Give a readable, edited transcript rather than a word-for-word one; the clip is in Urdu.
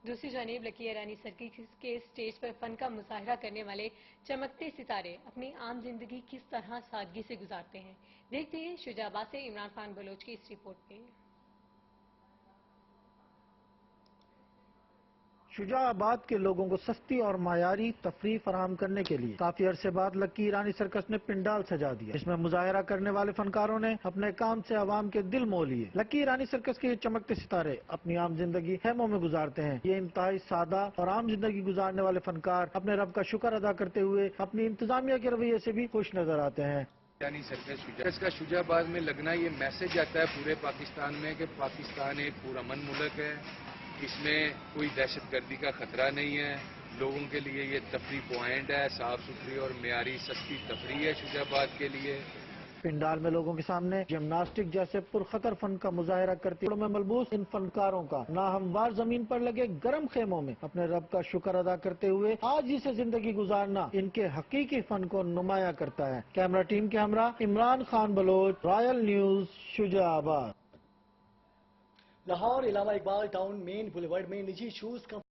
دوسری جانب لکی ایرانی سرکس کے اسٹیج پر فن کا مظاہرہ کرنے والے چمکتے ستارے اپنی عام زندگی کس طرح سادگی سے گزارتے ہیں، دیکھتے ہیں شجاع آباد سے عمران خان بلوچ کی اس رپورٹ میں۔ شجاع آباد کے لوگوں کو سستی اور معیاری تفریح فراہم کرنے کے لیے کافی عرصے بعد لکی ایرانی سرکس نے پنڈال سجا دیا، جس میں مظاہرہ کرنے والے فنکاروں نے اپنے کام سے عوام کے دل مو لیے۔ لکی ایرانی سرکس کے یہ چمکتے ستارے اپنی عام زندگی خیموں میں گزارتے ہیں۔ یہ انتہائی سادہ اور عام زندگی گزارنے والے فنکار اپنے رب کا شکر ادا کرتے ہوئے اپنی انتظامیہ کے رویے سے بھی خوش نظر آتے ہیں۔ ایرانی سرکس کا شجاع آباد میں لگنا یہ میسج آتا ہے پورے پاکستان میں کہ پاکستان ایک پرامن ملک ہے، اس میں کوئی دہشت گردی کا خطرہ نہیں ہے، لوگوں کے لیے یہ تفریح پوائنٹ ہے، صاف ستھری اور معیاری سستی تفریح ہے شجاع آباد کے لیے۔ پنڈال میں لوگوں کے سامنے جمناسٹک جیسے پرخطر فن کا مظاہرہ کرتے میں ملبوس ان فنکاروں کا ناہموار زمین پر لگے گرم خیموں میں اپنے رب کا شکر ادا کرتے ہوئے آج ہی سے زندگی گزارنا ان کے حقیقی فن کو نمایاں کرتا ہے۔ کیمرہ ٹیم کے ہمراہ عمران خان بلوچ، رائل نیوز، شجاع آباد۔ لاہور علامہ اقبال ٹاؤن مین بولیورڈ میں نجی شوز